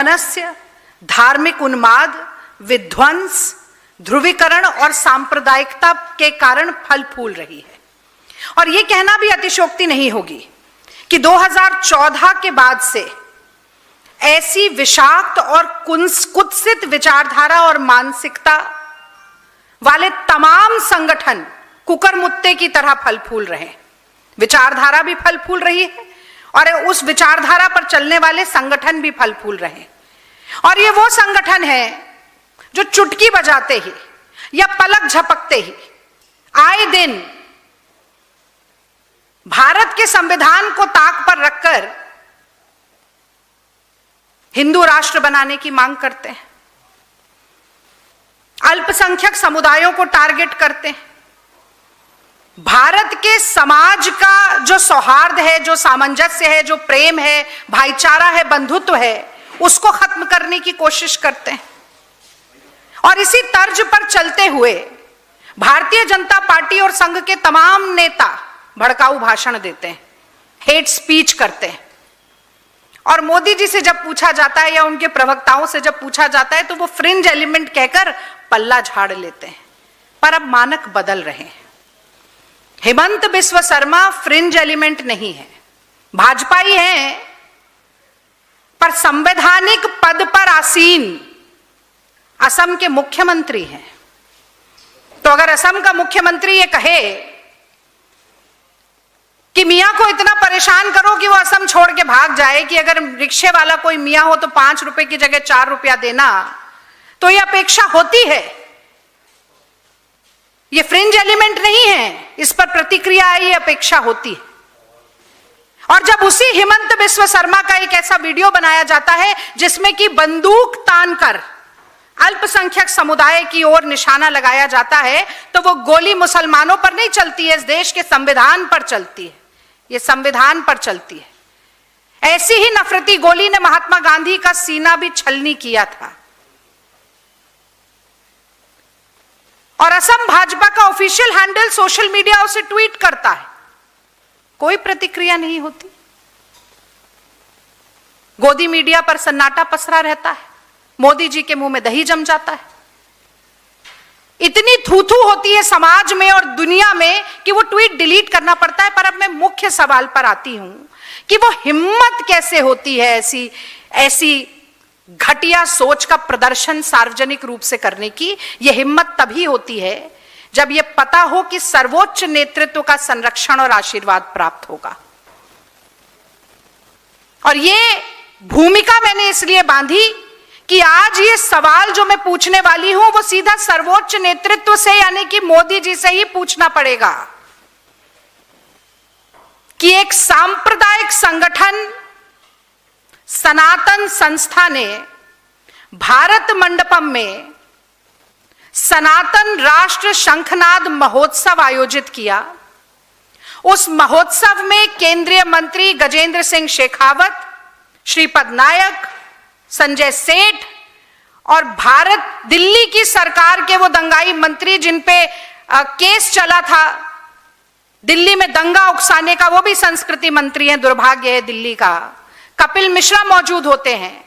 मनस्य, धार्मिक उन्माद, विध्वंस, ध्रुवीकरण और सांप्रदायिकता के कारण फल फूल रही है। और यह कहना भी अतिशयोक्ति नहीं होगी कि 2014 के बाद से ऐसी विषाक्त और कुत्सित विचारधारा और मानसिकता वाले तमाम संगठन कुकरमुत्ते की तरह फल फूल रहे हैं। विचारधारा भी फल फूल रही है और उस विचारधारा पर चलने वाले संगठन भी फल फूल रहे हैं। और ये वो संगठन है जो चुटकी बजाते ही या पलक झपकते ही आए दिन भारत के संविधान को ताक पर रखकर हिंदू राष्ट्र बनाने की मांग करते हैं, अल्पसंख्यक समुदायों को टारगेट करते हैं, भारत के समाज का जो सौहार्द है, जो सामंजस्य है, जो प्रेम है, भाईचारा है, बंधुत्व है, उसको खत्म करने की कोशिश करते हैं। और इसी तर्ज पर चलते हुए भारतीय जनता पार्टी और संघ के तमाम नेता भड़काऊ भाषण देते हैं, हेट स्पीच करते हैं। और मोदी जी से जब पूछा जाता है या उनके प्रवक्ताओं से जब पूछा जाता है तो वो फ्रिंज एलिमेंट कहकर पल्ला झाड़ लेते हैं। पर अब मानक बदल रहे हैं। हेमंत बिस्व शर्मा फ्रिंज एलिमेंट नहीं है, भाजपाई हैं, पर संवैधानिक पद पर आसीन असम के मुख्यमंत्री हैं। तो अगर असम का मुख्यमंत्री ये कहे कि मियां को इतना परेशान करो कि वो असम छोड़ के भाग जाए, कि अगर रिक्शे वाला कोई मियां हो तो 5 रुपए की जगह 4 रुपया देना, तो ये अपेक्षा होती है। ये फ्रिंज एलिमेंट नहीं है, इस पर प्रतिक्रिया आई, अपेक्षा होती है। और जब उसी हेमंत बिस्व शर्मा का एक ऐसा वीडियो बनाया जाता है जिसमें कि बंदूक तानकर अल्पसंख्यक समुदाय की ओर निशाना लगाया जाता है, तो वो गोली मुसलमानों पर नहीं चलती है, इस देश के संविधान पर चलती है। ये संविधान पर चलती है। ऐसी ही नफरती गोली ने महात्मा गांधी का सीना भी छलनी किया था। और असम भाजपा का ऑफिशियल हैंडल सोशल मीडिया उसे ट्वीट करता है, कोई प्रतिक्रिया नहीं होती। गोदी मीडिया पर सन्नाटा पसरा रहता है, मोदी जी के मुंह में दही जम जाता है। इतनी थू-थू होती है समाज में और दुनिया में कि वो ट्वीट डिलीट करना पड़ता है। पर अब मैं मुख्य सवाल पर आती हूं कि वो हिम्मत कैसे होती है ऐसी घटिया सोच का प्रदर्शन सार्वजनिक रूप से करने की। यह हिम्मत तभी होती है जब यह पता हो कि सर्वोच्च नेतृत्व का संरक्षण और आशीर्वाद प्राप्त होगा। और यह भूमिका मैंने इसलिए बांधी कि आज ये सवाल जो मैं पूछने वाली हूं वो सीधा सर्वोच्च नेतृत्व से यानी कि मोदी जी से ही पूछना पड़ेगा कि एक सांप्रदायिक संगठन सनातन संस्था ने भारत मंडपम में सनातन राष्ट्र शंखनाद महोत्सव आयोजित किया। उस महोत्सव में केंद्रीय मंत्री गजेंद्र सिंह शेखावत, श्रीपद नायक, संजय सेठ और दिल्ली की सरकार के वो दंगाई मंत्री जिन पे केस चला था दिल्ली में दंगा उकसाने का, वो भी संस्कृति मंत्री हैं, दुर्भाग्य है दिल्ली का, कपिल मिश्रा मौजूद होते हैं।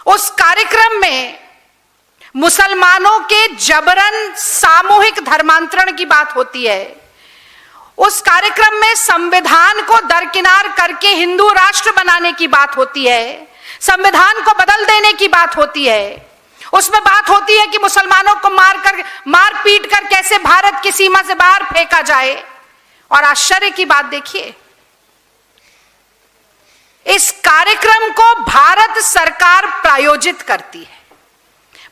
उस कार्यक्रम में मुसलमानों के जबरन सामूहिक धर्मांतरण की बात होती है। उस कार्यक्रम में संविधान को दरकिनार करके हिंदू राष्ट्र बनाने की बात होती है, संविधान को बदल देने की बात होती है। उसमें बात होती है कि मुसलमानों को मार पीट कर कैसे भारत की सीमा से बाहर फेंका जाए। और आश्चर्य की बात देखिए, इस कार्यक्रम को भारत सरकार प्रायोजित करती है।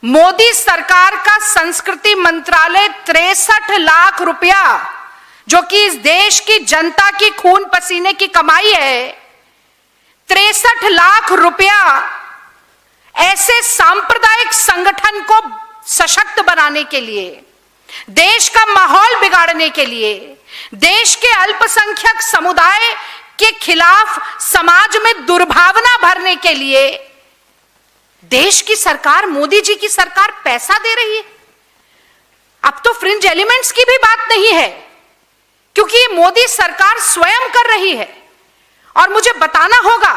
मोदी सरकार का संस्कृति मंत्रालय 63 लाख रुपया, जो कि इस देश की जनता की खून पसीने की कमाई है, 63 लाख रुपया ऐसे सांप्रदायिक संगठन को सशक्त बनाने के लिए, देश का माहौल बिगाड़ने के लिए, देश के अल्पसंख्यक समुदाय के खिलाफ समाज में दुर्भावना भरने के लिए देश की सरकार, मोदी जी की सरकार पैसा दे रही है। अब तो फ्रिंज एलिमेंट्स की भी बात नहीं है, क्योंकि ये मोदी सरकार स्वयं कर रही है। और मुझे बताना होगा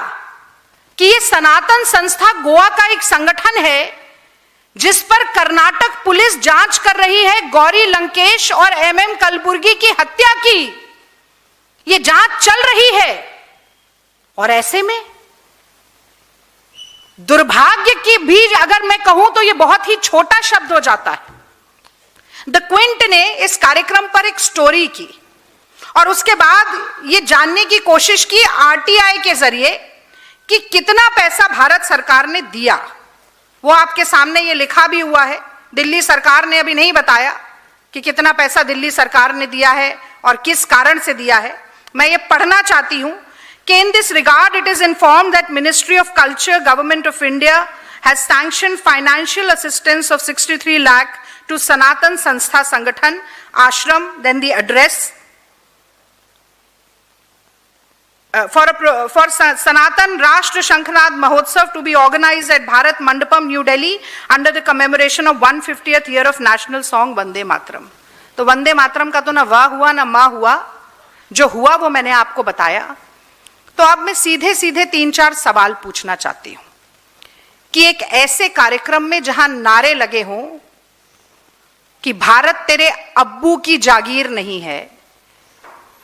कि ये सनातन संस्था गोवा का एक संगठन है जिस पर कर्नाटक पुलिस जांच कर रही है गौरी लंकेश और एमएम कलबुर्गी की हत्या की। ये जांच चल रही है और ऐसे में दुर्भाग्य की भी अगर मैं कहूं तो ये बहुत ही छोटा शब्द हो जाता है। द क्विंट ने इस कार्यक्रम पर एक स्टोरी की और उसके बाद ये जानने की कोशिश की आरटीआई के जरिए कि कितना पैसा भारत सरकार ने दिया। वो आपके सामने ये लिखा भी हुआ है। दिल्ली सरकार ने अभी नहीं बताया कि कितना पैसा दिल्ली सरकार ने दिया है और किस कारण से दिया है। मैं ये पढ़ना चाहती हूं कि in this regard it is informed that Ministry of Culture, Government of India has sanctioned financial assistance of 63 lakh to Sanatan Sanstha Sangathan Ashram, then the address for Sanatan Rashtra Shankhnath Mahotsav to be organized at Bharat Mandapam, New Delhi under the commemoration of 150th year of national song Vande Mataram। तो वंदे मातरम का तो ना वाह हुआ ना माँ हुआ, जो हुआ वो मैंने आपको बताया। तो अब मैं सीधे सीधे 3-4 सवाल पूछना चाहती हूं कि एक ऐसे कार्यक्रम में जहां नारे लगे हों कि भारत तेरे अब्बू की जागीर नहीं है,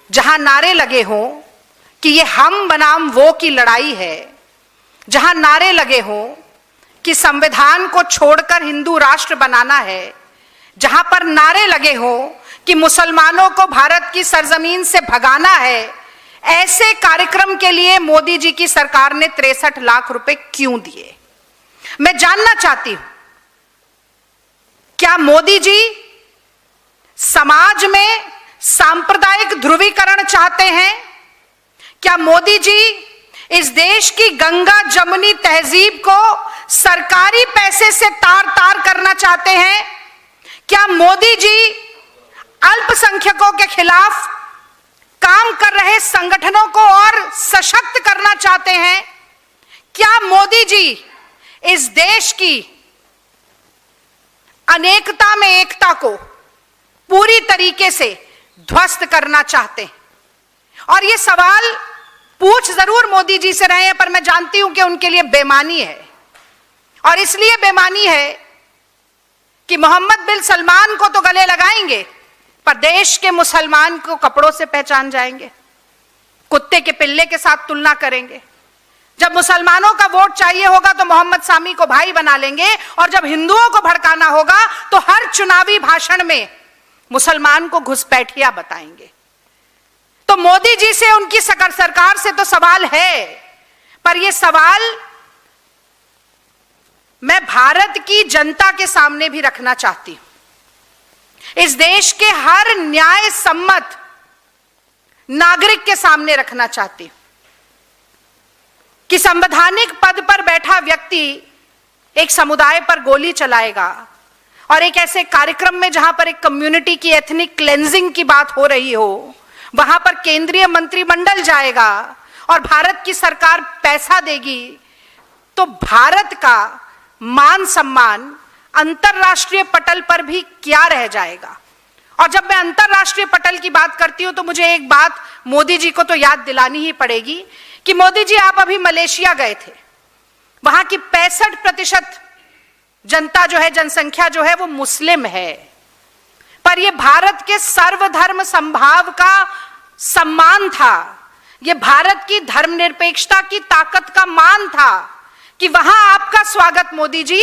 जहां नारे लगे हों कि ये हम बनाम वो की लड़ाई है, जहां नारे लगे हों कि संविधान को छोड़कर हिंदू राष्ट्र बनाना है, जहां पर नारे लगे हों कि मुसलमानों को भारत की सरजमीन से भगाना है, ऐसे कार्यक्रम के लिए मोदी जी की सरकार ने 63 लाख रुपए क्यों दिए? मैं जानना चाहती हूं, क्या मोदी जी समाज में सांप्रदायिक ध्रुवीकरण चाहते हैं? क्या मोदी जी इस देश की गंगा जमुनी तहजीब को सरकारी पैसे से तार तार करना चाहते हैं? क्या मोदी जी अल्पसंख्यकों के खिलाफ काम कर रहे संगठनों को और सशक्त करना चाहते हैं? क्या मोदी जी इस देश की अनेकता में एकता को पूरी तरीके से ध्वस्त करना चाहते हैं? और ये सवाल पूछ जरूर मोदी जी से रहे हैं, पर मैं जानती हूं कि उनके लिए बेमानी है। और इसलिए बेमानी है कि मोहम्मद बिन सलमान को तो गले लगाएंगे, पर देश के मुसलमान को कपड़ों से पहचान जाएंगे, कुत्ते के पिल्ले के साथ तुलना करेंगे। जब मुसलमानों का वोट चाहिए होगा तो मोहम्मद सामी को भाई बना लेंगे, और जब हिंदुओं को भड़काना होगा तो हर चुनावी भाषण में मुसलमान को घुसपैठिया बताएंगे। तो मोदी जी से, उनकी सरकार से तो सवाल है, पर यह सवाल मैं भारत की जनता के सामने भी रखना चाहती हूं, इस देश के हर न्याय सम्मत नागरिक के सामने रखना चाहती हूं कि संवैधानिक पद पर बैठा व्यक्ति एक समुदाय पर गोली चलाएगा और एक ऐसे कार्यक्रम में जहां पर एक कम्युनिटी की एथनिक क्लेंजिंग की बात हो रही हो, वहां पर केंद्रीय मंत्रिमंडल जाएगा और भारत की सरकार पैसा देगी, तो भारत का मान सम्मान अंतरराष्ट्रीय पटल पर भी क्या रह जाएगा? और जब मैं अंतरराष्ट्रीय पटल की बात करती हूं तो मुझे एक बात मोदी जी को तो याद दिलानी ही पड़ेगी कि मोदी जी, आप अभी मलेशिया गए थे, वहां की 65% जनता जो है, जनसंख्या जो है वो मुस्लिम है, पर यह भारत के सर्वधर्म संभाव का सम्मान था, यह भारत की धर्मनिरपेक्षता की ताकत का मान था कि वहां आपका स्वागत मोदी जी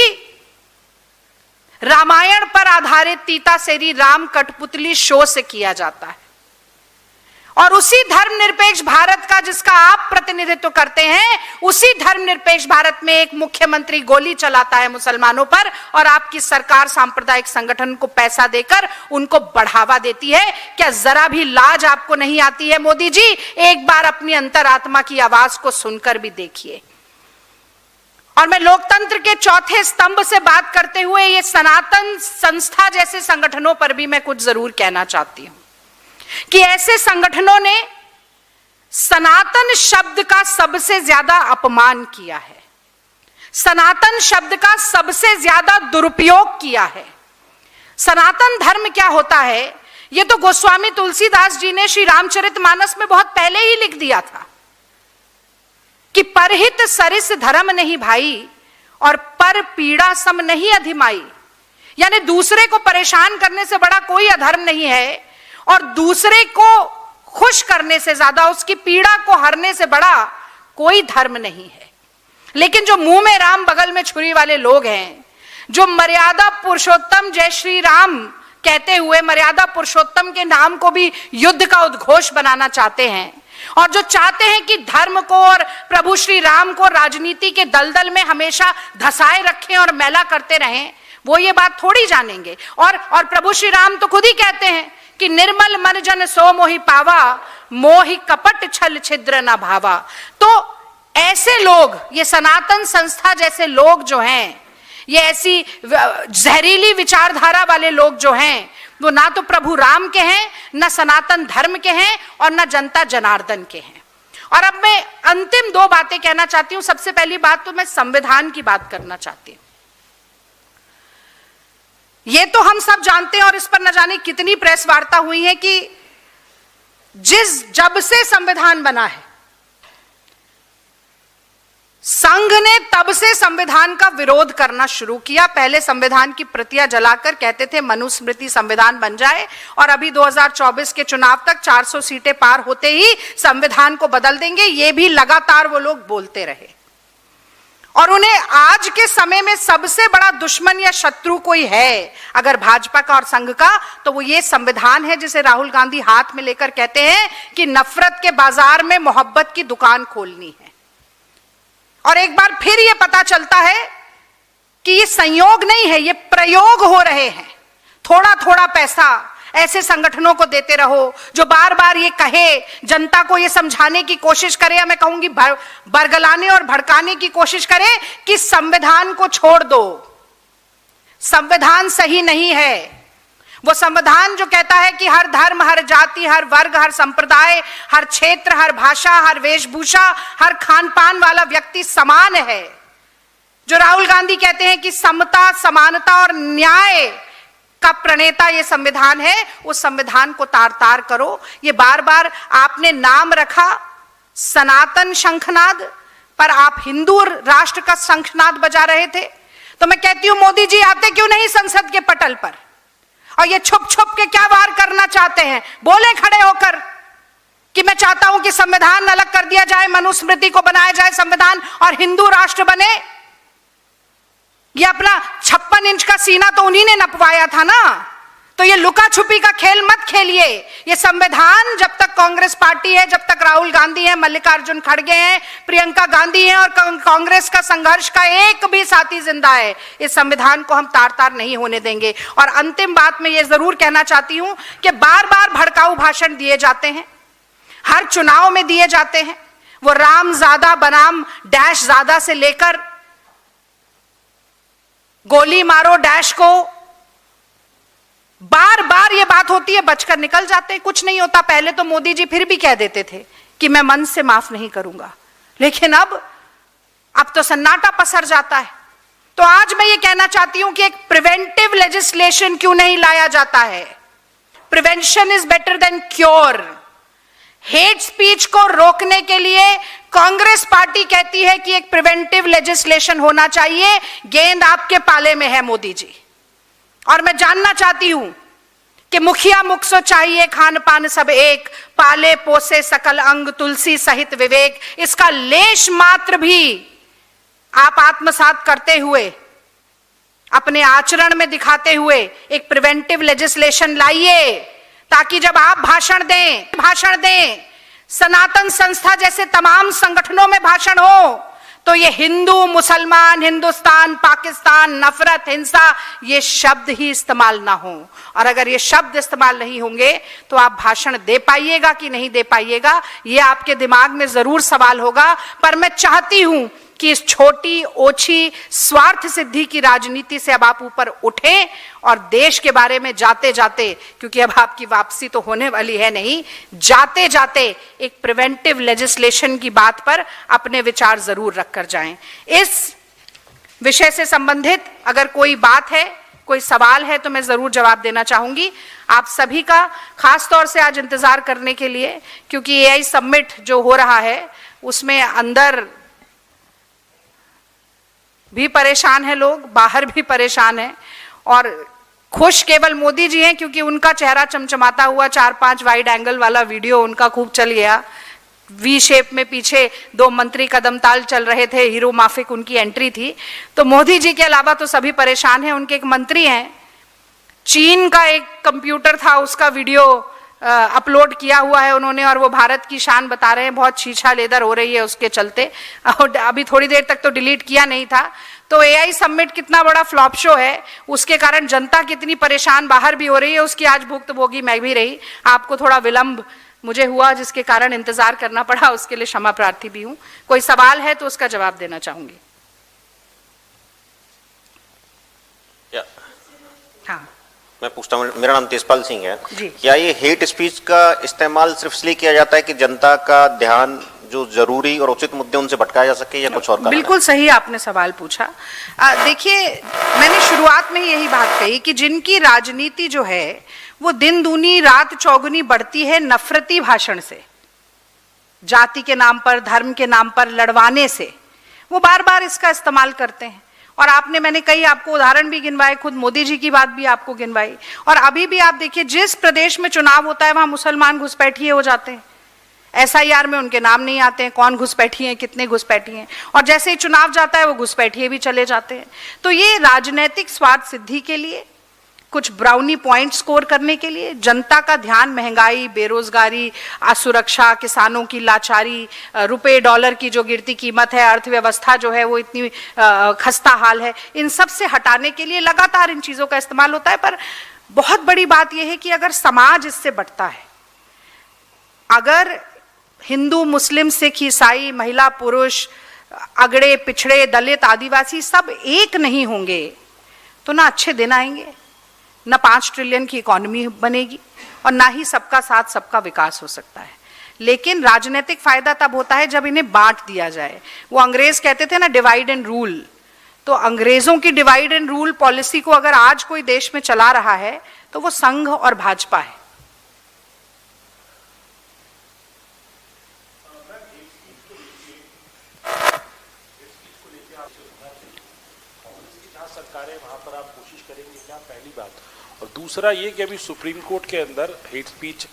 रामायण पर आधारित तीतासेरी राम कठपुतली शो से किया जाता है। और उसी धर्मनिरपेक्ष भारत का जिसका आप प्रतिनिधित्व करते हैं, उसी धर्मनिरपेक्ष भारत में एक मुख्यमंत्री गोली चलाता है मुसलमानों पर, और आपकी सरकार सांप्रदायिक संगठन को पैसा देकर उनको बढ़ावा देती है। क्या जरा भी लाज आपको नहीं आती है मोदी जी? एक बार अपनी अंतरात्मा की आवाज को सुनकर भी देखिए। और मैं लोकतंत्र के चौथे स्तंभ से बात करते हुए ये सनातन संस्था जैसे संगठनों पर भी मैं कुछ जरूर कहना चाहती हूं कि ऐसे संगठनों ने सनातन शब्द का सबसे ज्यादा अपमान किया है, सनातन शब्द का सबसे ज्यादा दुरुपयोग किया है। सनातन धर्म क्या होता है, यह तो गोस्वामी तुलसीदास जी ने श्री रामचरितमानस में बहुत पहले ही लिख दिया था कि परहित सरिस धर्म नहीं भाई और पर पीड़ा सम नहीं अधिमाई। यानी दूसरे को परेशान करने से बड़ा कोई अधर्म नहीं है और दूसरे को खुश करने से ज्यादा उसकी पीड़ा को हरने से बड़ा कोई धर्म नहीं है। लेकिन जो मुंह में राम बगल में छुरी वाले लोग हैं, जो मर्यादा पुरुषोत्तम जय श्री राम कहते हुए मर्यादा पुरुषोत्तम के नाम को भी युद्ध का उद्घोष बनाना चाहते हैं और जो चाहते हैं कि धर्म को और प्रभु श्री राम को राजनीति के दलदल में हमेशा धसाए रखें और मैला करते रहें, वो ये बात थोड़ी जानेंगे। और प्रभु श्री राम तो खुद ही कहते हैं कि निर्मल मन जन सो मोहि पावा, मोहि कपट छल छिद्र न भावा। तो ऐसे लोग, ये सनातन संस्था जैसे लोग जो हैं, ये ऐसी जहरीली विचारधारा वाले लोग जो हैं, वो ना तो प्रभु राम के हैं, ना सनातन धर्म के हैं और ना जनता जनार्दन के हैं। और अब मैं अंतिम दो बातें कहना चाहती हूं। सबसे पहली बात तो मैं संविधान की बात करना चाहती हूं। ये तो हम सब जानते हैं और इस पर न जाने कितनी प्रेस वार्ता हुई है कि जब से संविधान बना है, संघ ने तब से संविधान का विरोध करना शुरू किया। पहले संविधान की प्रतियां जलाकर कहते थे मनुस्मृति संविधान बन जाए और अभी 2024 के चुनाव तक 400 सीटें पार होते ही संविधान को बदल देंगे, ये भी लगातार वो लोग बोलते रहे। और उन्हें आज के समय में सबसे बड़ा दुश्मन या शत्रु कोई है अगर भाजपा का और संघ का, तो वो ये संविधान है जिसे राहुल गांधी हाथ में लेकर कहते हैं कि नफरत के बाजार में मोहब्बत की दुकान खोलनी है। और एक बार फिर ये पता चलता है कि ये संयोग नहीं है, ये प्रयोग हो रहे हैं। थोड़ा थोड़ा पैसा ऐसे संगठनों को देते रहो जो बार बार ये कहे, जनता को ये समझाने की कोशिश करे, या मैं कहूंगी बरगलाने और भड़काने की कोशिश करे कि संविधान को छोड़ दो, संविधान सही नहीं है। वो संविधान जो कहता है कि हर धर्म, हर जाति, हर वर्ग, हर संप्रदाय, हर क्षेत्र, हर भाषा, हर वेशभूषा, हर खान पान वाला व्यक्ति समान है। जो राहुल गांधी कहते हैं कि समता, समानता और न्याय का प्रणेता ये संविधान है, उस संविधान को तार तार करो। ये बार बार आपने नाम रखा सनातन शंखनाद, पर आप हिंदू राष्ट्र का शंखनाद बजा रहे थे। तो मैं कहती हूं मोदी जी आते क्यों नहीं संसद के पटल पर, और ये छुप छुप के क्या वार करना चाहते हैं? बोले खड़े होकर कि मैं चाहता हूं कि संविधान अलग कर दिया जाए, मनुस्मृति को बनाया जाए संविधान और हिंदू राष्ट्र बने। ये अपना 56 इंच का सीना तो उन्हीं ने नपवाया था ना। तो ये लुका छुपी का खेल मत खेलिए। ये संविधान जब तक कांग्रेस पार्टी है, जब तक राहुल गांधी है, मल्लिकार्जुन खड़गे हैं, प्रियंका गांधी है और कांग्रेस का संघर्ष का एक भी साथी जिंदा है, इस संविधान को हम तार तार नहीं होने देंगे। और अंतिम बात मैं ये जरूर कहना चाहती हूं कि बार बार भड़काऊ भाषण दिए जाते हैं, हर चुनाव में दिए जाते हैं। वो राम ज्यादा बनाम डैश ज्यादा से लेकर गोली मारो डैश को, बार बार ये बात होती है, बचकर निकल जाते हैं, कुछ नहीं होता। पहले तो मोदी जी फिर भी कह देते थे कि मैं मन से माफ नहीं करूंगा, लेकिन अब तो सन्नाटा पसर जाता है। तो आज मैं ये कहना चाहती हूं कि एक प्रिवेंटिव लेजिस्लेशन क्यों नहीं लाया जाता है? Prevention is better than cure. Hate speech को रोकने के लिए कांग्रेस पार्टी कहती है कि एक प्रिवेंटिव लेजिस्लेशन होना चाहिए। गेंद आपके पाले में है मोदी जी। और मैं जानना चाहती हूं कि मुखिया मुख सो चाहिए खान पान सब एक, पाले पोसे सकल अंग तुलसी सहित विवेक। इसका लेश मात्र भी आप आत्मसात करते हुए, अपने आचरण में दिखाते हुए एक प्रिवेंटिव लेजिस्लेशन लाइए, ताकि जब आप भाषण दें, सनातन संस्था जैसे तमाम संगठनों में भाषण हो, तो ये हिंदू, मुसलमान, हिंदुस्तान, पाकिस्तान, नफरत, हिंसा, ये शब्द ही इस्तेमाल ना हो। और अगर ये शब्द इस्तेमाल नहीं होंगे तो आप भाषण दे पाइएगा कि नहीं दे पाइएगा, ये आपके दिमाग में जरूर सवाल होगा। पर मैं चाहती हूं कि इस छोटी ओछी स्वार्थ सिद्धि की राजनीति से अब आप ऊपर उठें और देश के बारे में जाते जाते, क्योंकि अब आपकी वापसी तो होने वाली है नहीं, जाते जाते एक प्रिवेंटिव लेजिस्लेशन की बात पर अपने विचार जरूर रखकर जाएं। इस विषय से संबंधित अगर कोई बात है, कोई सवाल है, तो मैं जरूर जवाब देना चाहूंगी। आप सभी का खास तौर से आज इंतजार करने के लिए, क्योंकि AI समिट जो हो रहा है उसमें अंदर भी परेशान है, लोग बाहर भी परेशान है, और खुश केवल मोदी जी हैं क्योंकि उनका चेहरा चमचमाता हुआ 4-5 वाइड एंगल वाला वीडियो उनका खूब चल गया। वी शेप में पीछे 2 मंत्री कदमताल चल रहे थे, हीरो माफिक उनकी एंट्री थी। तो मोदी जी के अलावा तो सभी परेशान हैं। उनके एक मंत्री हैं, चीन का एक कंप्यूटर था, उसका वीडियो अपलोड किया हुआ है उन्होंने, और वो भारत की शान बता रहे हैं, बहुत छीछा लेदर हो रही है उसके चलते। अभी थोड़ी देर तक तो डिलीट किया नहीं था। तो एआई समिट कितना बड़ा फ्लॉप शो है, उसके कारण जनता कितनी परेशान बाहर भी हो रही है, उसकी आज भुक्तभोगी मैं भी रही। आपको थोड़ा विलंब मुझे हुआ जिसके कारण इंतजार करना पड़ा, उसके लिए क्षमा प्रार्थी भी हूं। कोई सवाल है तो उसका जवाब देना चाहूंगी। हाँ, मैं पूछता हूँ, मेरा नाम तेजपाल सिंह है जी। क्या ये हेट स्पीच का इस्तेमाल सिर्फ इसलिए किया जाता है कि जनता का ध्यान जो जरूरी और उचित मुद्दे उनसे भटकाया जा सके, या कुछ और कारण? बिल्कुल सही आपने सवाल पूछा। देखिए, मैंने शुरुआत में ही यही बात कही कि जिनकी राजनीति जो है वो दिन दूनी रात चौगुनी बढ़ती है नफरती भाषण से, जाति के नाम पर, धर्म के नाम पर लड़वाने से, वो बार बार इसका इस्तेमाल करते हैं। और मैंने कई आपको उदाहरण भी गिनवाए, खुद मोदी जी की बात भी आपको गिनवाई। और अभी भी आप देखिए, जिस प्रदेश में चुनाव होता है वहां मुसलमान घुसपैठिए हो जाते हैं। एसआईआर में उनके नाम नहीं आते हैं, कौन घुसपैठी हैं, कितने घुसपैठी हैं, और जैसे ही चुनाव जाता है वो घुसपैठिए भी चले जाते हैं। तो ये राजनीतिक स्वार्थ सिद्धि के लिए, कुछ ब्राउनी पॉइंट स्कोर करने के लिए, जनता का ध्यान महंगाई, बेरोजगारी, असुरक्षा, किसानों की लाचारी, रुपए डॉलर की जो गिरती कीमत है, अर्थव्यवस्था जो है वो इतनी खस्ता हाल है, इन सब से हटाने के लिए लगातार इन चीजों का इस्तेमाल होता है। पर बहुत बड़ी बात यह है कि अगर समाज इससे बढ़ता है, अगर हिंदू, मुस्लिम, सिख, ईसाई, महिला, पुरुष, अगड़े पिछड़े, दलित, आदिवासी सब एक नहीं होंगे तो ना अच्छे दिन आएंगे, ना 5 ट्रिलियन की इकोनॉमी बनेगी, और ना ही सबका साथ सबका विकास हो सकता है। लेकिन राजनीतिक फायदा तब होता है जब इन्हें बांट दिया जाए। वो अंग्रेज कहते थे ना, डिवाइड एंड रूल। तो अंग्रेजों की डिवाइड एंड रूल पॉलिसी को अगर आज कोई देश में चला रहा है तो वो संघ और भाजपा है। सरकारें वहां पर आप कोशिश करेंगे क्या, पहली बात। और दूसरा ये कि अभी सुप्रीम कोर्ट के अंदर हेट स्पीच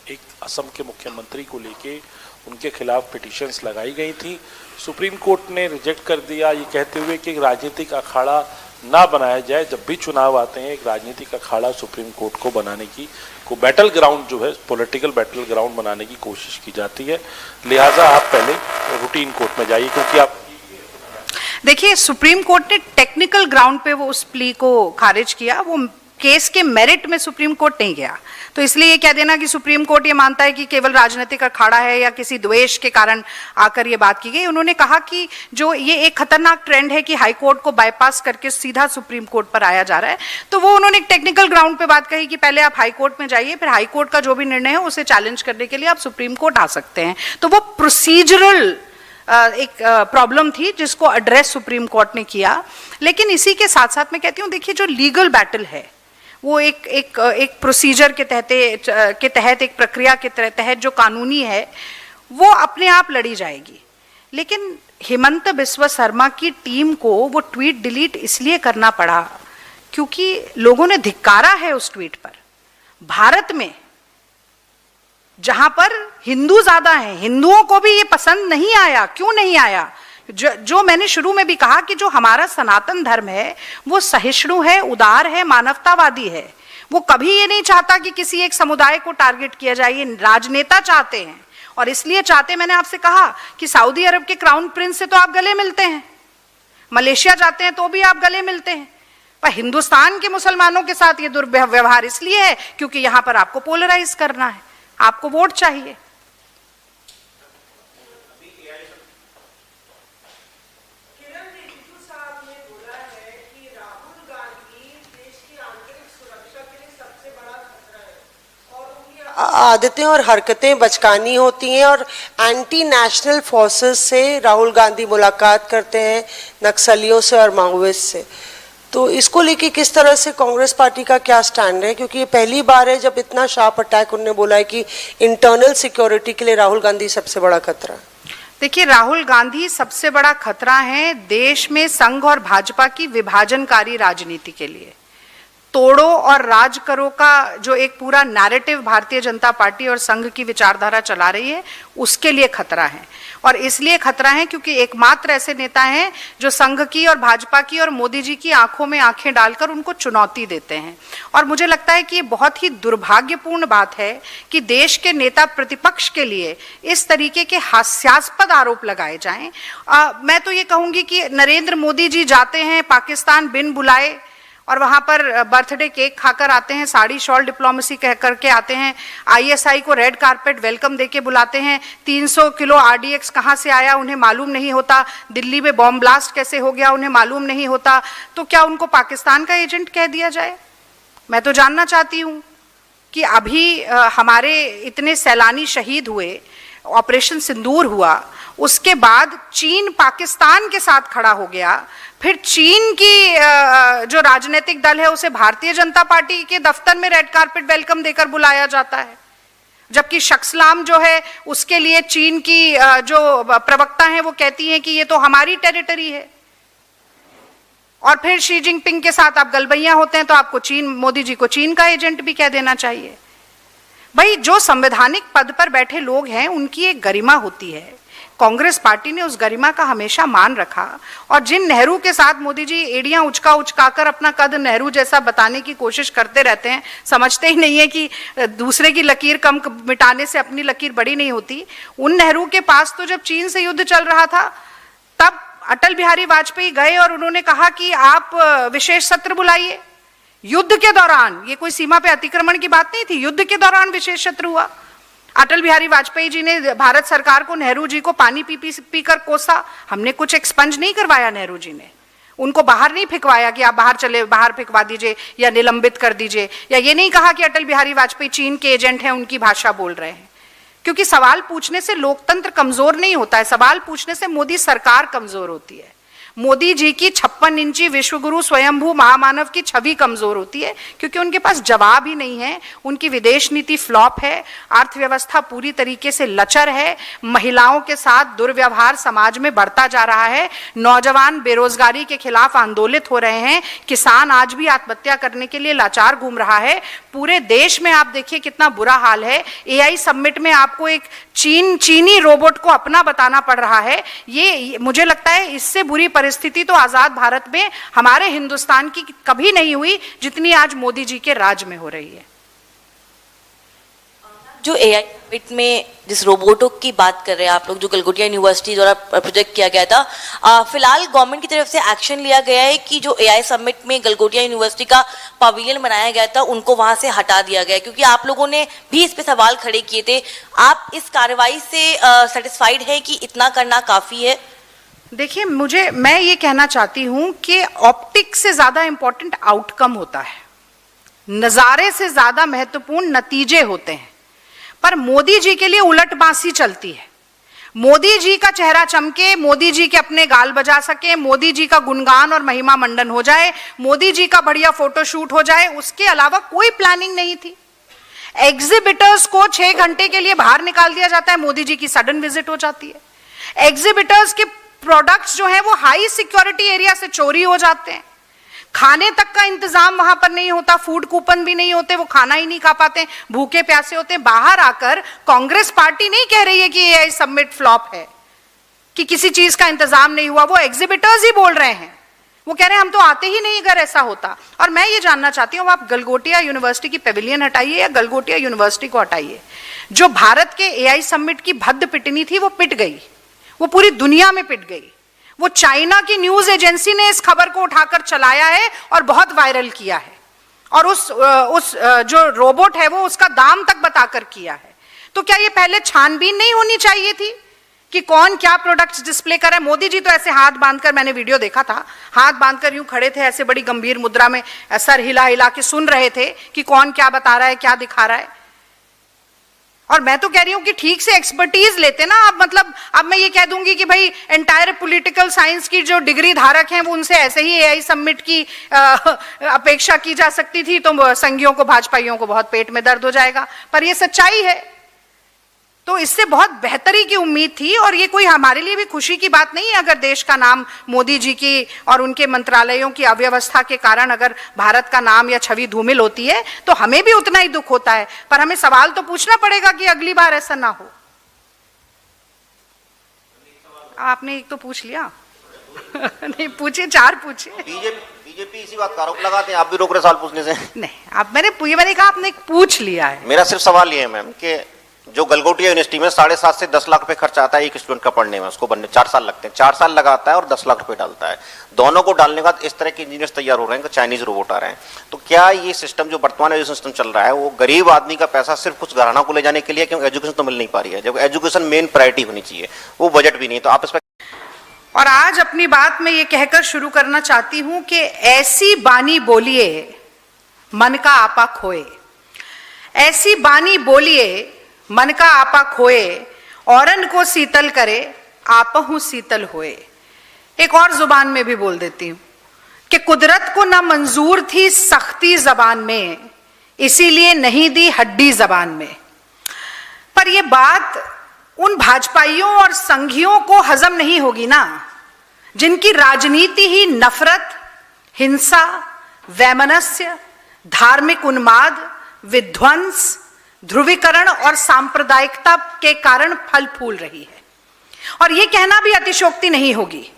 एक असम के मुख्यमंत्री को लेके उनके खिलाफ पिटिशंस लगाई गई थी। सुप्रीम कोर्ट ने रिजेक्ट कर दिया, ये कहते हुए कि एक राजनीतिक अखाड़ा ना बनाया जाए। जब भी चुनाव आते हैं एक राजनीतिक अखाड़ा सुप्रीम कोर्ट को बनाने की, को बैटल ग्राउंड जो है, पॉलिटिकल बैटल ग्राउंड बनाने की कोशिश की जाती है। लिहाजा आप पहले रूटीन कोर्ट में जाइए, क्योंकि आप देखिए, सुप्रीम कोर्ट ने टेक्निकल ग्राउंड पे वो उस प्ली को खारिज किया, वो केस के मेरिट में सुप्रीम कोर्ट नहीं गया। तो इसलिए ये कह देना कि सुप्रीम कोर्ट ये मानता है कि केवल राजनीतिक अखाड़ा है या किसी द्वेष के कारण आकर ये बात की गई। उन्होंने कहा कि जो ये एक खतरनाक ट्रेंड है कि हाई कोर्ट को बाईपास करके सीधा सुप्रीम कोर्ट पर आया जा रहा है, तो वो उन्होंने एक टेक्निकल ग्राउंड पे बात कही कि पहले आप हाई कोर्ट में जाइए, फिर हाई कोर्ट का जो भी निर्णय है उसे चैलेंज करने के लिए आप सुप्रीम कोर्ट आ सकते हैं। तो वो प्रोसीजरल एक प्रॉब्लम थी जिसको एड्रेस सुप्रीम कोर्ट ने किया। लेकिन इसी के साथ साथ मैं कहती हूँ, देखिए, जो लीगल बैटल है वो एक प्रोसीजर के तहत एक प्रक्रिया के तहत जो कानूनी है वो अपने आप लड़ी जाएगी। लेकिन हेमंत बिस्वा शर्मा की टीम को वो ट्वीट डिलीट इसलिए करना पड़ा क्योंकि लोगों ने धिक्कारा है उस ट्वीट पर। भारत में जहां पर हिंदू ज्यादा हैं, हिंदुओं को भी ये पसंद नहीं आया। क्यों नहीं आया? जो मैंने शुरू में भी कहा कि जो हमारा सनातन धर्म है वो सहिष्णु है, उदार है, मानवतावादी है। वो कभी ये नहीं चाहता कि किसी एक समुदाय को टारगेट किया जाए। ये राजनेता चाहते हैं, और इसलिए चाहते, मैंने आपसे कहा कि सऊदी अरब के क्राउन प्रिंस से तो आप गले मिलते हैं, मलेशिया जाते हैं तो भी आप गले मिलते हैं, पर हिंदुस्तान के मुसलमानों के साथ ये दुर्व्यवहार इसलिए है क्योंकि यहां पर आपको पोलराइज करना है, आपको वोट चाहिए। आदतें और हरकतें बचकानी होती हैं, और एंटी नेशनल फोर्सेस से राहुल गांधी मुलाकात करते हैं, नक्सलियों से और माओवादियों से। तो इसको लेके किस तरह से कांग्रेस पार्टी का क्या स्टैंड है? क्योंकि ये पहली बार है जब इतना शार्प अटैक उन्होंने बोला है कि इंटरनल सिक्योरिटी के लिए राहुल गांधी सबसे बड़ा खतरा है। देखिए, राहुल गांधी सबसे बड़ा खतरा है देश में संघ और भाजपा की विभाजनकारी राजनीति के लिए। तोड़ो और राज करो का जो एक पूरा नैरेटिव भारतीय जनता पार्टी और संघ की विचारधारा चला रही है, उसके लिए खतरा है। और इसलिए खतरा है क्योंकि एकमात्र ऐसे नेता हैं जो संघ की और भाजपा की और मोदी जी की आंखों में आंखें डालकर उनको चुनौती देते हैं। और मुझे लगता है कि ये बहुत ही दुर्भाग्यपूर्ण बात है कि देश के नेता प्रतिपक्ष के लिए इस तरीके के हास्यास्पद आरोप लगाए जाएं। मैं तो ये कहूंगी कि नरेंद्र मोदी जी जाते हैं पाकिस्तान बिन बुलाए और वहां पर बर्थडे केक खाकर आते हैं, साड़ी शॉल डिप्लोमेसी कह करके आते हैं, आईएसआई को रेड कारपेट वेलकम देके बुलाते हैं। 300 किलो आरडीएक्स कहां से आया उन्हें मालूम नहीं होता, दिल्ली में बॉम्ब ब्लास्ट कैसे हो गया उन्हें मालूम नहीं होता। तो क्या उनको पाकिस्तान का एजेंट कह दिया जाए? मैं तो जानना चाहती हूं कि अभी हमारे इतने सैलानी शहीद हुए, ऑपरेशन सिंदूर हुआ, उसके बाद चीन पाकिस्तान के साथ खड़ा हो गया, फिर चीन की जो राजनीतिक दल है उसे भारतीय जनता पार्टी के दफ्तर में रेड कारपेट वेलकम देकर बुलाया जाता है, जबकि शक्सलाम जो है उसके लिए चीन की जो प्रवक्ता हैं वो कहती हैं कि ये तो हमारी टेरिटरी है। और फिर शी जिनपिंग के साथ आप गलबैया होते हैं तो आपको मोदी जी को चीन का एजेंट भी कह देना चाहिए। भाई, जो संवैधानिक पद पर बैठे लोग हैं उनकी एक गरिमा होती है। कांग्रेस पार्टी ने उस गरिमा का हमेशा मान रखा और जिन नेहरू के साथ मोदी जी एड़ियां उचका कर अपना कद नेहरू जैसा बताने की कोशिश करते रहते हैं, समझते ही नहीं है कि दूसरे की लकीर कम मिटाने से अपनी लकीर बड़ी नहीं होती। उन नेहरू के पास तो जब चीन से युद्ध चल रहा था तब अटल बिहारी वाजपेयी गए और उन्होंने कहा कि आप विशेष सत्र बुलाइए। युद्ध के दौरान, ये कोई सीमा पे अतिक्रमण की बात नहीं थी, युद्ध के दौरान विशेष सत्र हुआ। अटल बिहारी वाजपेयी जी ने भारत सरकार को नेहरू जी को पानी पी कर कोसा। हमने कुछ एक्सपंज नहीं करवाया, नेहरू जी ने उनको बाहर नहीं फेंकवाया कि आप बाहर फेंकवा दीजिए या निलंबित कर दीजिए, या ये नहीं कहा कि अटल बिहारी वाजपेयी चीन के एजेंट हैं, उनकी भाषा बोल रहे हैं। क्योंकि सवाल पूछने से लोकतंत्र कमजोर नहीं होता है, सवाल पूछने से मोदी सरकार कमजोर होती है। मोदी जी की 56 इंची विश्वगुरु स्वयंभू महामानव की छवि कमजोर होती है क्योंकि उनके पास जवाब ही नहीं है। उनकी विदेश नीति फ्लॉप है, अर्थव्यवस्था पूरी तरीके से लचर है, महिलाओं के साथ दुर्व्यवहार समाज में बढ़ता जा रहा है, नौजवान बेरोजगारी के खिलाफ आंदोलित हो रहे हैं, किसान आज भी आत्महत्या करने के लिए लाचार घूम रहा है। पूरे देश में आप देखिए कितना बुरा हाल है। एआई समिट में आपको एक चीनी रोबोट को अपना बताना पड़ रहा है। ये मुझे लगता है इससे बुरी परिस्थिति तो आजाद भारत में हमारे हिंदुस्तान की कभी नहीं हुई जितनी आज मोदी जी के राज में हो रही है। जो एआई समिट में जिस रोबोटों की बात कर रहे हैं आप लोग, जो गलगोटिया यूनिवर्सिटी द्वारा प्रोजेक्ट किया गया था, फिलहाल गवर्नमेंट की तरफ से एक्शन लिया गया है कि जो एआई समिट में गलगोटिया यूनिवर्सिटी का पवेलियन बनाया गया था उनको वहां से हटा दिया गया, क्योंकि आप लोगों ने भी इस पे सवाल खड़े किए थे। आप इस कार्रवाई से सेटिस्फाइड है कि इतना करना काफी है? देखिए, मैं ये कहना चाहती हूं कि ऑप्टिक्स से ज्यादा इंपॉर्टेंट आउटकम होता है, नजारे से ज्यादा महत्वपूर्ण नतीजे होते हैं। पर मोदी जी के लिए उलट बांसी चलती है। मोदी जी का चेहरा चमके, मोदी जी के अपने गाल बजा सके, मोदी जी का गुणगान और महिमा मंडन हो जाए, मोदी जी का बढ़िया फोटोशूट हो जाए, उसके अलावा कोई प्लानिंग नहीं थी। एग्जिबिटर्स को 6 घंटे के लिए बाहर निकाल दिया जाता है, मोदी जी की सडन विजिट हो जाती है। एग्जिबिटर्स के प्रोडक्ट्स जो हैं वो हाई सिक्योरिटी एरिया से चोरी हो जाते हैं। खाने तक का इंतजाम वहां पर नहीं होता, फूड कूपन भी नहीं होते, वो खाना ही नहीं खा पाते, भूखे प्यासे होते हैं। बाहर आकर कांग्रेस पार्टी नहीं कह रही है कि एआई समिट फ्लॉप है, कि किसी चीज का इंतजाम नहीं हुआ, वो एग्जिबिटर्स ही बोल रहे हैं। वो कह रहे हैं हम तो आते ही नहीं अगर ऐसा होता। और मैं ये जानना चाहती हूँ, आप गलगोटिया यूनिवर्सिटी की पेविलियन हटाइए या गलगोटिया यूनिवर्सिटी को हटाइए, जो भारत के एआई समिट की भद्द पिटनी थी वो पिट गई, वो पूरी दुनिया में पिट गई। वो चाइना की न्यूज एजेंसी ने इस खबर को उठाकर चलाया है और बहुत वायरल किया है, और उस जो रोबोट है वो उसका दाम तक बताकर किया है। तो क्या ये पहले छानबीन नहीं होनी चाहिए थी कि कौन क्या प्रोडक्ट्स डिस्प्ले कर रहा है? मोदी जी तो ऐसे हाथ बांधकर, मैंने वीडियो देखा था, हाथ बांधकर यूं खड़े थे, ऐसे बड़ी गंभीर मुद्रा में सर हिला हिला के सुन रहे थे कि कौन क्या बता रहा है, क्या दिखा रहा है। और मैं तो कह रही हूं कि ठीक से एक्सपर्टीज लेते ना आप, मतलब अब मैं ये कह दूंगी कि भाई एंटायर पॉलिटिकल साइंस की जो डिग्री धारक हैं वो उनसे ऐसे ही एआई समिट की अपेक्षा की जा सकती थी, तो संघियों को, भाजपाइयों को बहुत पेट में दर्द हो जाएगा। पर ये सच्चाई है। तो इससे बहुत बेहतरी की उम्मीद थी। और ये कोई हमारे लिए भी खुशी की बात नहीं है अगर देश का नाम मोदी जी की और उनके मंत्रालयों की अव्यवस्था के कारण अगर भारत का नाम या छवि धूमिल होती है, तो हमें भी उतना ही दुख होता है। पर हमें सवाल तो पूछना पड़ेगा कि अगली बार ऐसा ना हो। आपने एक तो पूछ लिया नहीं पूछिए, 4 पूछिए। बीजेपी इसी बात का आरोप लगाते हैं, आप भी रोक रहे सवाल पूछने से। नहीं, अब मैंने कहा आपने पूछ लिया है। मेरा सिर्फ सवाल ये है मैम कि जो गलगोटिया यूनिवर्सिटी में 7.5 से 10 लाख रुपए खर्च आता है एक स्टूडेंट का पढ़ने में, उसको बनने 4 साल लगते हैं, 4 साल लगाता है और 10 लाख रुपए डालता है। दोनों को डालने के बाद इस तरह के इंजीनियर्स तैयार हो रहे हैं कि चाइनीज रोबोट आ रहे हैं। तो क्या ये सिस्टम जो वर्तमान एजुकेशन सिस्टम चल रहा है वो गरीब आदमी का पैसा सिर्फ कुछ घराना को ले जाने के लिए, क्योंकि एजुकेशन तो मिल नहीं पा रही है, जब एजुकेशन मेन प्रायोरिटी होनी चाहिए, वो बजट भी नहीं। तो आप इस पर और आज अपनी बात में ये कहकर शुरू करना चाहती हूं कि ऐसी बानी बोलिए मन का आपा खोए, ऐसी बानी बोलिए मन का आपा खोए, औरन को शीतल करे आपहु शीतल होए। एक और जुबान में भी बोल देती हूं कि कुदरत को ना मंजूर थी सख्ती जबान में, इसीलिए नहीं दी हड्डी जबान में। पर यह बात उन भाजपाइयों और संघियों को हजम नहीं होगी ना, जिनकी राजनीति ही नफरत, हिंसा, वैमनस्य, धार्मिक उन्माद, विध्वंस, ध्रुवीकरण और सांप्रदायिकता के कारण फल फूल रही है। और यह कहना भी अतिशयोक्ति नहीं होगी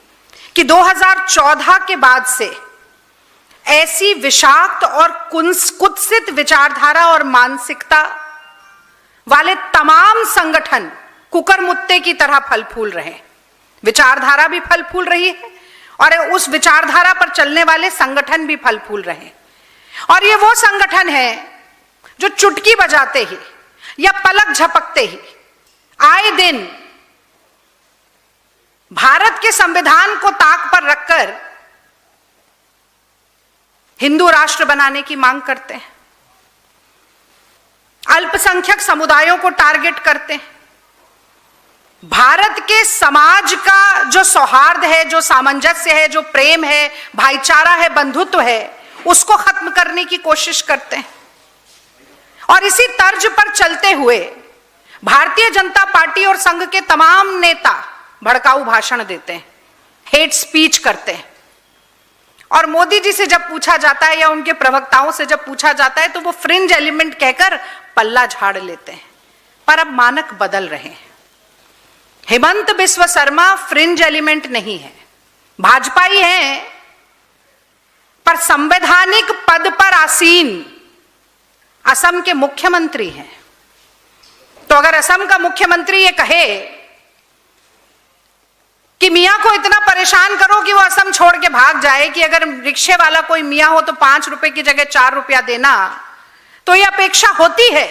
कि 2014 के बाद से ऐसी विषाक्त और कुत्सित विचारधारा और मानसिकता वाले तमाम संगठन कुकरमुत्ते की तरह फल फूल रहे हैं। विचारधारा भी फल फूल रही है और उस विचारधारा पर चलने वाले संगठन भी फल फूल रहे हैं। और ये वो संगठन है जो चुटकी बजाते ही या पलक झपकते ही आए दिन भारत के संविधान को ताक पर रखकर हिंदू राष्ट्र बनाने की मांग करते हैं, अल्पसंख्यक समुदायों को टारगेट करते हैं, भारत के समाज का जो सौहार्द है, जो सामंजस्य है, जो प्रेम है, भाईचारा है, बंधुत्व है, उसको खत्म करने की कोशिश करते हैं। और इसी तर्ज पर चलते हुए भारतीय जनता पार्टी और संघ के तमाम नेता भड़काऊ भाषण देते हैं, हेट स्पीच करते हैं। और मोदी जी से जब पूछा जाता है या उनके प्रवक्ताओं से जब पूछा जाता है तो वो फ्रिंज एलिमेंट कहकर पल्ला झाड़ लेते हैं। पर अब मानक बदल रहे हैं। हेमंत बिस्व शर्मा फ्रिंज एलिमेंट नहीं है, भाजपाई हैं, पर संवैधानिक पद पर आसीन असम के मुख्यमंत्री हैं। तो अगर असम का मुख्यमंत्री ये कहे कि मियां को इतना परेशान करो कि वो असम छोड़ के भाग जाए, कि अगर रिक्शे वाला कोई मियां हो तो 5 रुपए की जगह 4 रुपया देना, तो ये अपेक्षा होती है।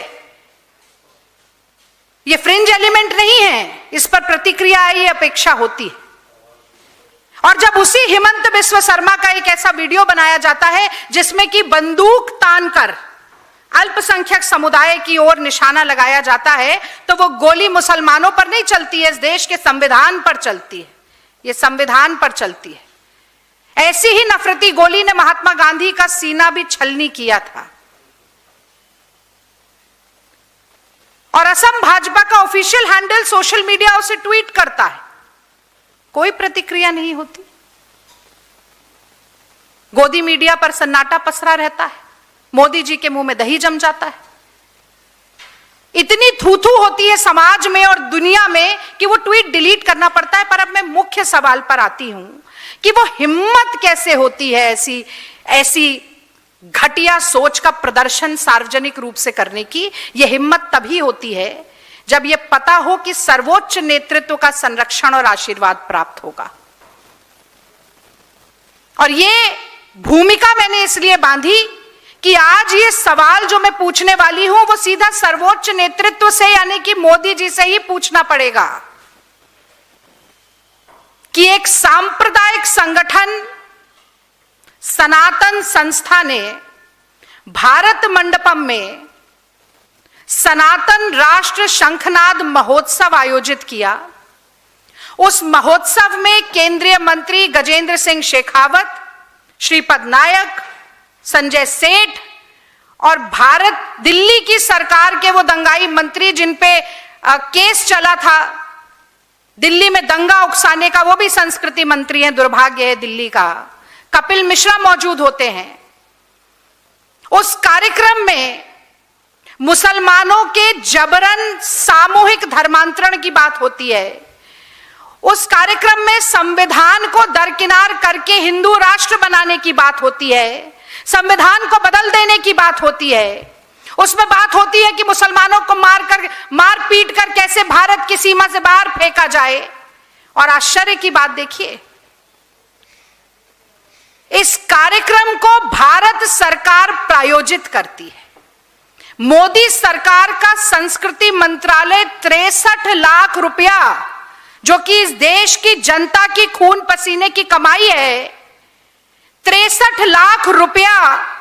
ये फ्रिंज एलिमेंट नहीं है, इस पर प्रतिक्रिया है, ये अपेक्षा होती है। और जब उसी हेमंत बिस्व शर्मा का एक ऐसा वीडियो बनाया जाता है जिसमें कि बंदूक तान कर अल्पसंख्यक समुदाय की ओर निशाना लगाया जाता है, तो वो गोली मुसलमानों पर नहीं चलती है, इस देश के संविधान पर चलती है, ये संविधान पर चलती है। ऐसी ही नफरती गोली ने महात्मा गांधी का सीना भी छलनी किया था। और असम भाजपा का ऑफिशियल हैंडल सोशल मीडिया उसे ट्वीट करता है, कोई प्रतिक्रिया नहीं होती। गोदी मीडिया पर सन्नाटा पसरा रहता है, मोदी जी के मुंह में दही जम जाता है। इतनी थू-थू होती है समाज में और दुनिया में कि वो ट्वीट डिलीट करना पड़ता है। पर अब मैं मुख्य सवाल पर आती हूं कि वो हिम्मत कैसे होती है ऐसी घटिया सोच का प्रदर्शन सार्वजनिक रूप से करने की। यह हिम्मत तभी होती है जब यह पता हो कि सर्वोच्च नेतृत्व का संरक्षण और आशीर्वाद प्राप्त होगा। और यह भूमिका मैंने इसलिए बांधी कि आज ये सवाल जो मैं पूछने वाली हूं वो सीधा सर्वोच्च नेतृत्व से यानी कि मोदी जी से ही पूछना पड़ेगा कि एक सांप्रदायिक संगठन सनातन संस्था ने भारत मंडपम में सनातन राष्ट्र शंखनाद महोत्सव आयोजित किया। उस महोत्सव में केंद्रीय मंत्री गजेंद्र सिंह शेखावत, श्रीपद नायक, संजय सेठ और दिल्ली की सरकार के वो दंगाई मंत्री जिन पे केस चला था दिल्ली में दंगा उकसाने का, वो भी संस्कृति मंत्री हैं, दुर्भाग्य है दिल्ली का, कपिल मिश्रा मौजूद होते हैं। उस कार्यक्रम में मुसलमानों के जबरन सामूहिक धर्मांतरण की बात होती है। उस कार्यक्रम में संविधान को दरकिनार करके हिंदू राष्ट्र बनाने की बात होती है, संविधान को बदल देने की बात होती है। उसमें बात होती है कि मुसलमानों को मार पीट कर कैसे भारत की सीमा से बाहर फेंका जाए। और आश्चर्य की बात देखिए, इस कार्यक्रम को भारत सरकार प्रायोजित करती है। मोदी सरकार का संस्कृति मंत्रालय 63 लाख रुपया, जो कि इस देश की जनता की खून पसीने की कमाई है, 63 लाख रुपया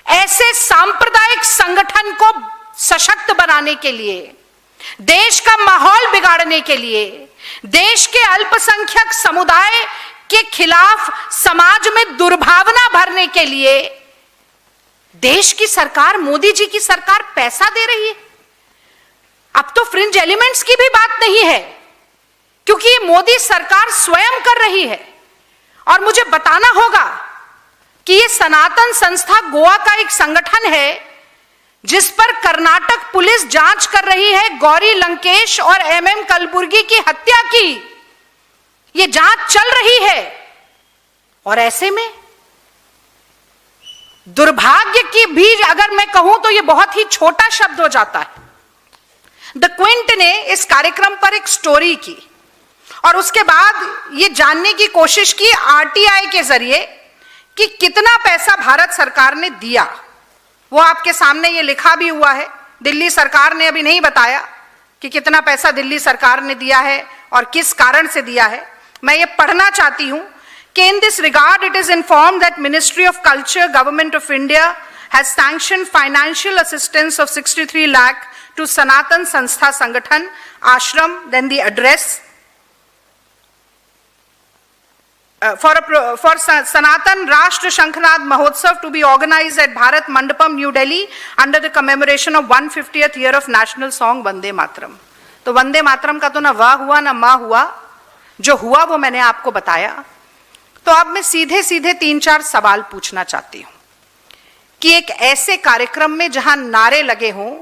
ऐसे सांप्रदायिक संगठन को सशक्त बनाने के लिए, देश का माहौल बिगाड़ने के लिए, देश के अल्पसंख्यक समुदाय के खिलाफ समाज में दुर्भावना भरने के लिए देश की सरकार, मोदी जी की सरकार पैसा दे रही है। अब तो फ्रिंज एलिमेंट्स की भी बात नहीं है, क्योंकि ये मोदी सरकार स्वयं कर रही है। और मुझे बताना होगा कि ये सनातन संस्था गोवा का एक संगठन है जिस पर कर्नाटक पुलिस जांच कर रही है गौरी लंकेश और एमएम कलबुर्गी की हत्या की। ये जांच चल रही है और ऐसे में दुर्भाग्य की भी अगर मैं कहूं तो ये बहुत ही छोटा शब्द हो जाता है। द क्विंट ने इस कार्यक्रम पर एक स्टोरी की और उसके बाद ये जानने की कोशिश की आरटीआई के जरिए कि कितना पैसा भारत सरकार ने दिया। वो आपके सामने ये लिखा भी हुआ है। दिल्ली सरकार ने अभी नहीं बताया कि कितना पैसा दिल्ली सरकार ने दिया है और किस कारण से दिया है। मैं ये पढ़ना चाहती हूं कि in this regard it is informed that Ministry of Culture, Government of India has sanctioned financial assistance of 63 lakh to Sanatan Sanstha Sangathan Ashram, then the address for Sanatan Rashtra Shankhnath Mahotsav to be organized at Bharat Mandapam, New Delhi under the commemoration of 150th year of national song Vande Mataram। तो वंदे मातरम का तो ना वाह हुआ ना माँ हुआ, जो हुआ वो मैंने आपको बताया। तो अब मैं सीधे सीधे 3-4 सवाल पूछना चाहती हूं कि एक ऐसे कार्यक्रम में जहां नारे लगे हों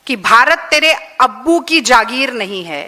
कि भारत तेरे अब्बू की जागीर नहीं है,